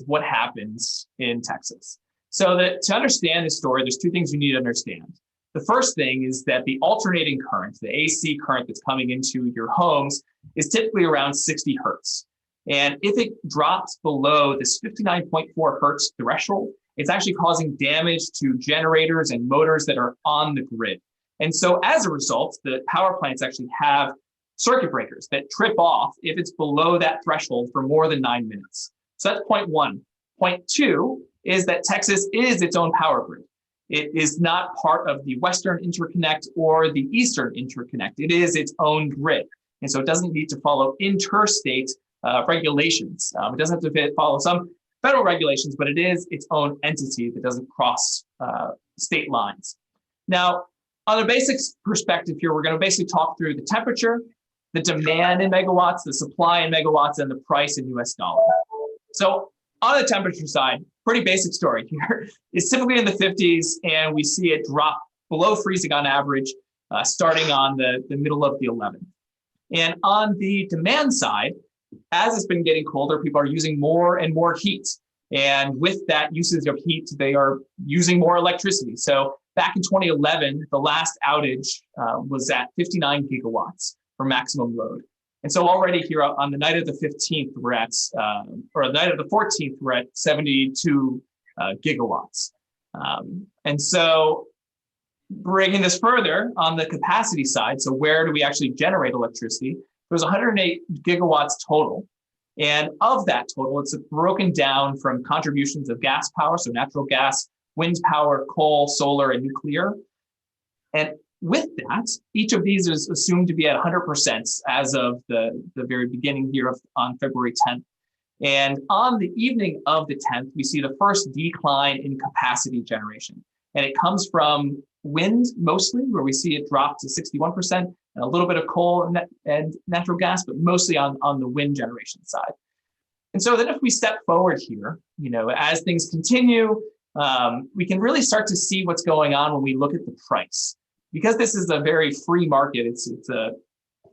what happens in Texas. So to understand this story, there's two things you need to understand. The first thing is that the alternating current, the AC current that's coming into your homes, is typically around 60 hertz. And if it drops below this 59.4 hertz threshold, it's actually causing damage to generators and motors that are on the grid. And so as a result, the power plants actually have circuit breakers that trip off if it's below that threshold for more than 9 minutes. So that's point one. Point two is that Texas is its own power grid. It is not part of the Western interconnect or the Eastern interconnect. It is its own grid. And so it doesn't need to follow interstate regulations. It doesn't have to follow some federal regulations, but it is its own entity that doesn't cross state lines. Now, on the basics perspective here, we're going to basically talk through the temperature, the demand in megawatts, the supply in megawatts, and the price in US dollar. So on the temperature side, pretty basic story here. It's typically in the 50s, and we see it drop below freezing on average, starting on the middle of the 11th. And on the demand side, as it's been getting colder, people are using more and more heat. And with that usage of heat, they are using more electricity. So back in 2011, the last outage was at 59 gigawatts for maximum load. And so already here on the night of the 15th, we're at, or the night of the 14th, we're at 72 gigawatts. And so bringing this further on the capacity side, so where do we actually generate electricity? There's 108 gigawatts total. And of that total, it's broken down from contributions of gas power, so natural gas, wind power, coal, solar, and nuclear. And with that, each of these is assumed to be at 100% as of the very beginning here on February 10th. And on the evening of the 10th, we see the first decline in capacity generation. And it comes from wind mostly, where we see it drop to 61%, and a little bit of coal and natural gas, but mostly on the wind generation side. And so then if we step forward here, as things continue, we can really start to see what's going on when we look at the price. Because this is a very free market, it's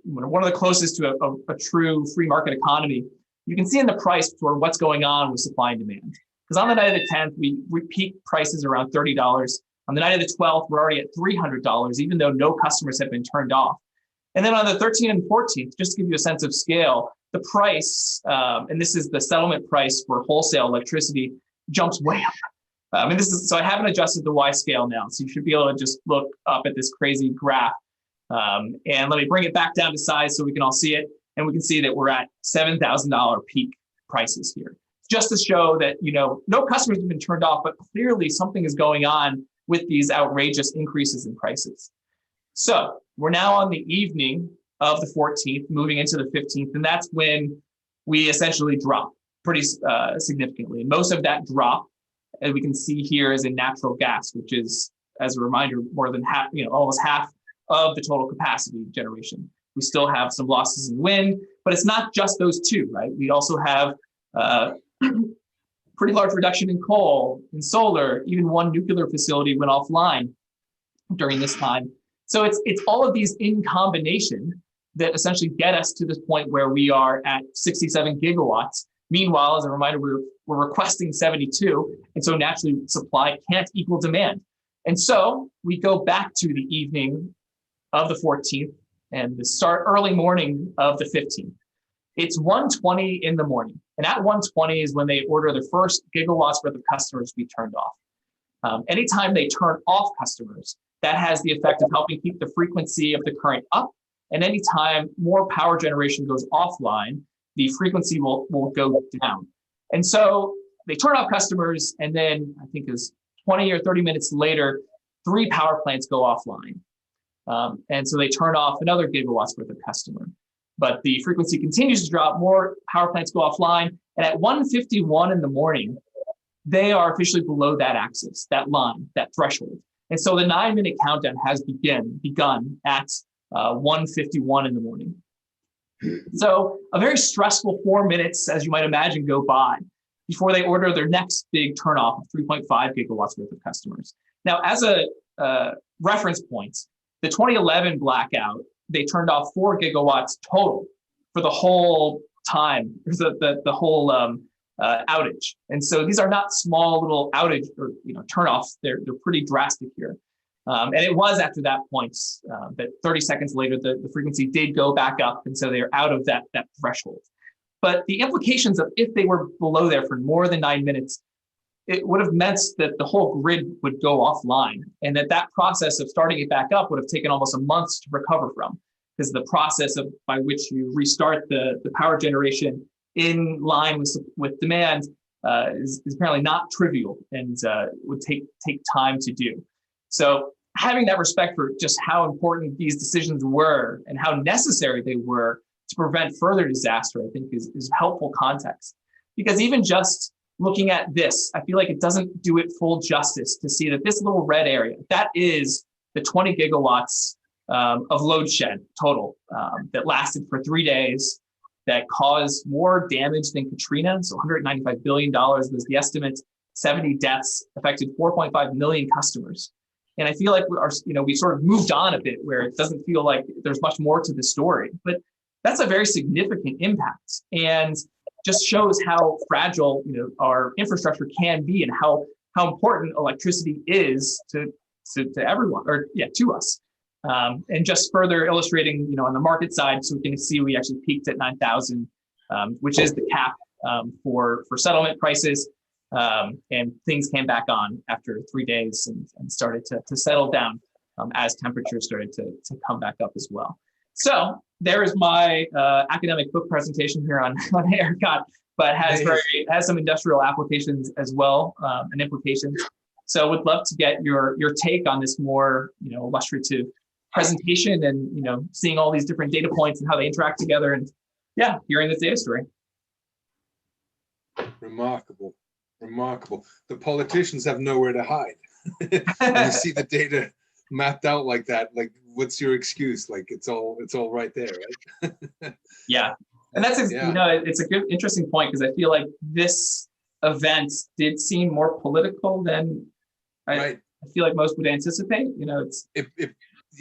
one of the closest to a true free market economy. You can see in the price for what's going on with supply and demand. Because on the night of the 10th, we peak prices around $30. On the night of the 12th, we're already at $300, even though no customers have been turned off. And then on the 13th and 14th, just to give you a sense of scale, the price, and this is the settlement price for wholesale electricity, jumps way up. So I haven't adjusted the Y scale now, so you should be able to just look up at this crazy graph. And let me bring it back down to size so we can all see it. And we can see that we're at $7,000 peak prices here. Just to show that, no customers have been turned off, but clearly something is going on with these outrageous increases in prices. So we're now on the evening of the 14th, moving into the 15th, and that's when we essentially drop pretty significantly. And most of that drop, as we can see here, is in natural gas, which is, as a reminder, more than half, almost half of the total capacity generation. We still have some losses in wind, but it's not just those two, right? We also have pretty large reduction in coal, in solar. Even one nuclear facility went offline during this time. So it's all of these in combination that essentially get us to this point where we are at 67 gigawatts. Meanwhile, as a reminder, we're requesting 72, and so naturally supply can't equal demand. And so we go back to the evening of the 14th and the early morning of the 15th. It's 1:20 in the morning. And at 1:20 is when they order the first gigawatts worth of customers to be turned off. Anytime they turn off customers, that has the effect of helping keep the frequency of the current up. And anytime more power generation goes offline, the frequency will go down. And so they turn off customers, and then I think it's 20 or 30 minutes later, 3 power plants go offline. And so they turn off another gigawatts worth of customer. But the frequency continues to drop, more power plants go offline, and at 1:51 in the morning, they are officially below that axis, that line, that threshold. And so the 9-minute countdown has begun at 1:51 in the morning. So a very stressful 4 minutes, as you might imagine, go by before they order their next big turnoff of 3.5 gigawatts worth of customers. Now, as a reference point, the 2011 blackout, they turned off 4 gigawatts total for the whole time, the whole outage. And so these are not small little outage or turnoffs. They're pretty drastic here. And it was after that point that 30 seconds later, the frequency did go back up. And so they're out of that threshold. But the implications of if they were below there for more than 9 minutes, it would have meant that the whole grid would go offline, and that process of starting it back up would have taken almost a month to recover from, because the process by which you restart the power generation in line with demand is apparently not trivial, and would take time to do. So having that respect for just how important these decisions were and how necessary they were to prevent further disaster, I think is helpful context. Because even just looking at this, I feel like it doesn't do it full justice to see that this little red area, that is the 20 gigawatts of load shed total that lasted for 3 days, that caused more damage than Katrina. So $195 billion was the estimate, 70 deaths, affected 4.5 million customers. And I feel like we sort of moved on a bit, where it doesn't feel like there's much more to the story, but that's a very significant impact, and just shows how fragile our infrastructure can be, and how important electricity is to everyone, or to us. And just further illustrating, on the market side, so we can see we actually peaked at 9,000, which is the cap for settlement prices. And things came back on after 3 days and started to settle down as temperatures started to come back up as well. So there is my academic book presentation here on ERCOT, but has some industrial applications as well, and implications. So would love to get your take on this more illustrative presentation, and seeing all these different data points and how they interact together, and hearing this data story. Remarkable. The politicians have nowhere to hide. When you see the data mapped out like that, like, what's your excuse? Like, it's all right there, right? Yeah, and that's it's a good, interesting point, because I feel like this event did seem more political than I feel like most would anticipate. It's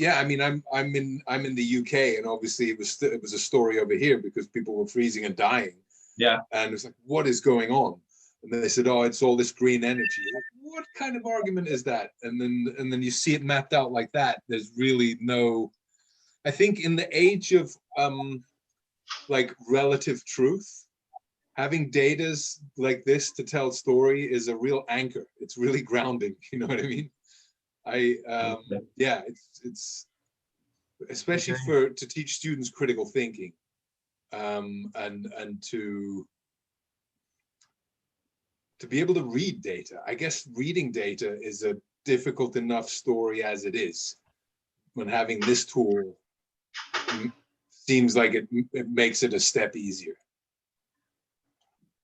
I mean, I'm in the UK, and obviously it was a story over here because people were freezing and dying. Yeah, and it's like, what is going on? And they said, oh, it's all this green energy. Like, what kind of argument is that? And then you see it mapped out like that. There's really no, I think in the age of like relative truth, having data like this to tell story is a real anchor. It's really grounding. You know what I mean? It's especially to teach students critical thinking, and to be able to read data. I guess reading data is a difficult enough story as it is. When having this tool seems like it makes it a step easier.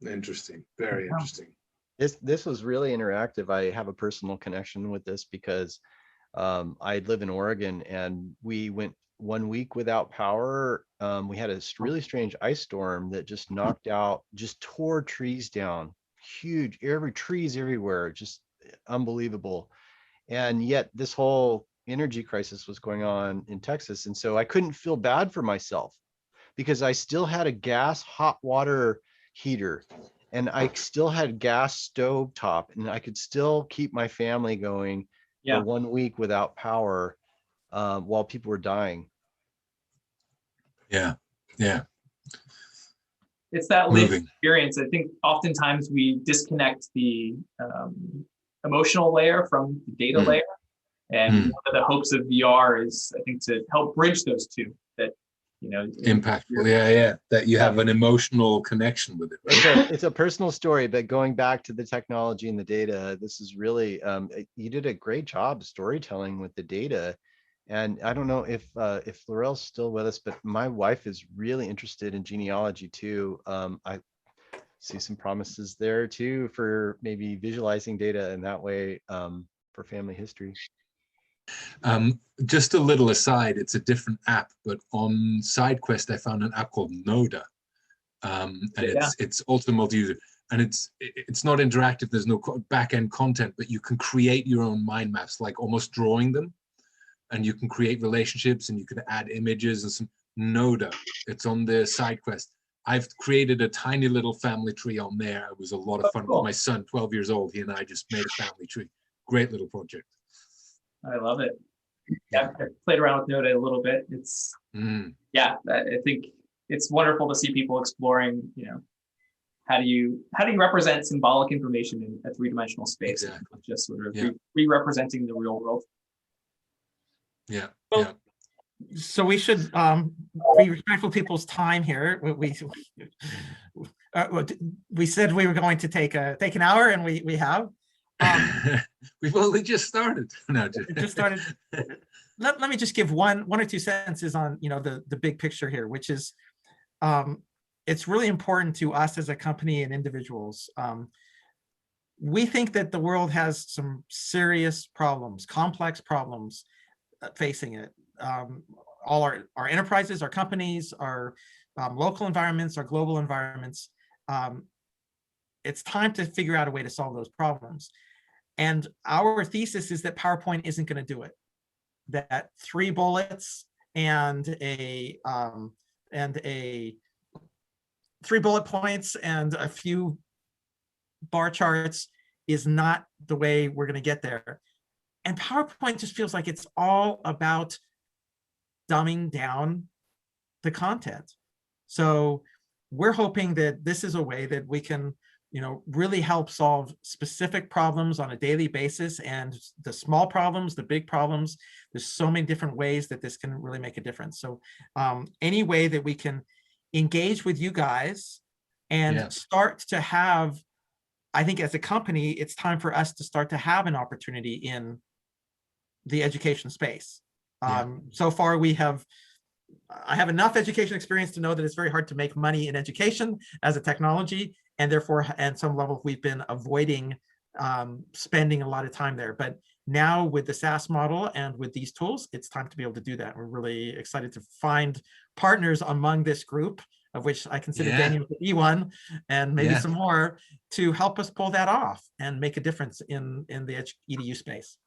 Interesting, very interesting. This was really interactive. I have a personal connection with this because I live in Oregon, and we went 1 week without power. We had a really strange ice storm that just tore trees down. Huge, trees everywhere, just unbelievable. And yet this whole energy crisis was going on in Texas. And so I couldn't feel bad for myself, because I still had a gas hot water heater, and I still had gas stove top, and I could still keep my family going for 1 week without power while people were dying. Yeah. It's that lived experience. I think oftentimes we disconnect the emotional layer from the data layer. And one of the hopes of VR is, I think, to help bridge those two. That impactful, that you have an emotional connection with it. Right? It's a personal story, but going back to the technology and the data, this is really you did a great job storytelling with the data. And I don't know if Laurel's still with us, but my wife is really interested in genealogy too. I see some promises there too for maybe visualizing data in that way for family history. Just a little aside, it's a different app, but on SideQuest I found an app called Noda, and it's also multi-user, and it's not interactive. There's no back-end content, but you can create your own mind maps, like almost drawing them. And you can create relationships, and you can add images and some Noda. It's on the SideQuest. I've created a tiny little family tree on there. It was a lot of fun cool. with my son, 12 years old. He and I just made a family tree. Great little project. I love it. Yeah, I played around with Node a little bit. It's yeah, I think it's wonderful to see people exploring, you know, how do you represent symbolic information in a three-dimensional space, Exactly. just sort of re-representing the real world. Yeah. Well, so we should be respectful of people's time here. We said we were going to take an hour, and we have. We've only just started. No, just started. Let me just give one or two sentences on, you know, the big picture here, which is it's really important to us as a company and individuals. We think that the world has some serious problems, complex problems facing it. All our enterprises, our companies, our local environments, our global environments. It's time to figure out a way to solve those problems. And our thesis is that PowerPoint isn't going to do it. That 3 bullets and 3 bullet points and a few bar charts is not the way we're going to get there. And PowerPoint just feels like it's all about dumbing down the content. So we're hoping that this is a way that we can, you know, really help solve specific problems on a daily basis, and the small problems, the big problems. There's so many different ways that this can really make a difference. So any way that we can engage with you guys and start to have, I think as a company, it's time for us to start to have an opportunity in the education space. So far I have enough education experience to know that it's very hard to make money in education as a technology, and therefore at some level we've been avoiding spending a lot of time there. But now with the SaaS model and with these tools, it's time to be able to do that. We're really excited to find partners among this group, of which I consider Daniel to be one, and maybe some more, to help us pull that off and make a difference in the EDU space.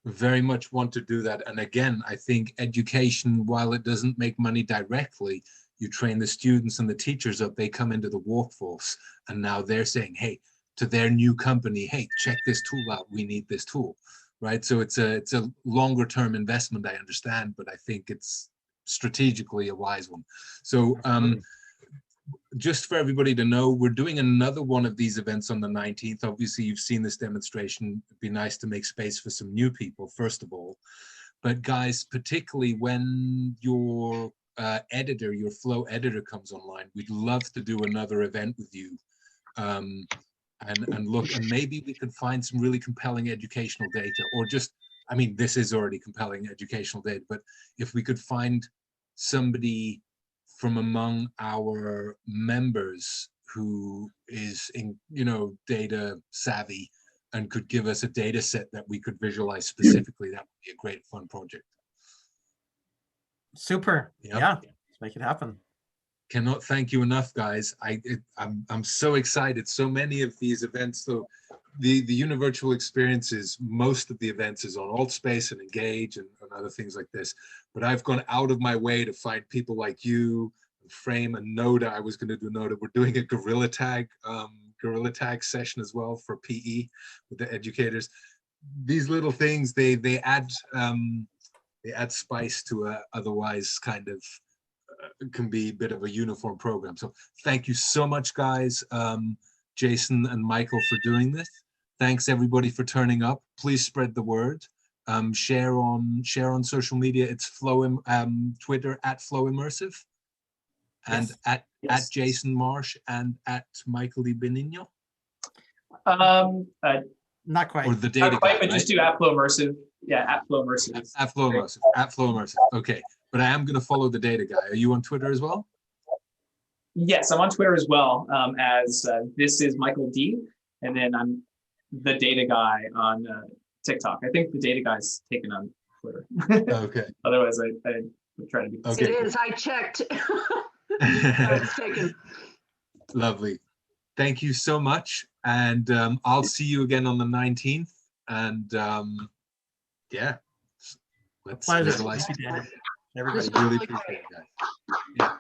Very much want to do that. And again, I think education, while it doesn't make money directly, you train the students and the teachers up, they come into the workforce, and now they're saying, hey, to their new company, hey, check this tool out, we need this tool, right? So it's a longer term investment, I understand, but I think it's strategically a wise one. So just for everybody to know, we're doing another one of these events on the 19th. Obviously, you've seen this demonstration. It'd be nice to make space for some new people, first of all. But guys, particularly when your editor, your Flow editor comes online, we'd love to do another event with you. And look, and maybe we could find some really compelling educational data, or just, I mean, this is already compelling educational data, but if we could find somebody from among our members who is in, you know, data savvy and could give us a data set that we could visualize specifically, that would be a great fun project. Super. Yeah, let's make it happen. Cannot thank you enough, guys. I'm so excited. So many of these events, though, the Univirtual experiences, most of the events is on Altspace and Engage and other things like this. But I've gone out of my way to find people like you, Frame, and Noda. I was going to do Noda. We're doing a Gorilla Tag session as well for PE with the educators. These little things, they add spice to a otherwise kind of can be a bit of a uniform program. So thank you so much, guys. Jason and Michael, for doing this. Thanks everybody for turning up. Please spread the word. Share on social media. It's Twitter at Flow Immersive, and at Jason Marsh and at Michael Di Benigno. Not quite. Or the data not quite, guy, but right? just do at Flow Immersive. Yeah, at Flow Immersive. At Flow Immersive. At Flow Immersive. Okay, but I am going to follow the data guy. Are you on Twitter as well? Yes, I'm on Twitter as well, as this is Michael D, and then I'm the data guy on TikTok. I think the data guy's taken on Twitter. Okay. Otherwise, I would try to be. Okay. It is. I checked. I was taken. Lovely. Thank you so much, and I'll see you again on the 19th. And yeah, let's Pleasure. visualize. Everybody. Really appreciate it, guys. Yeah.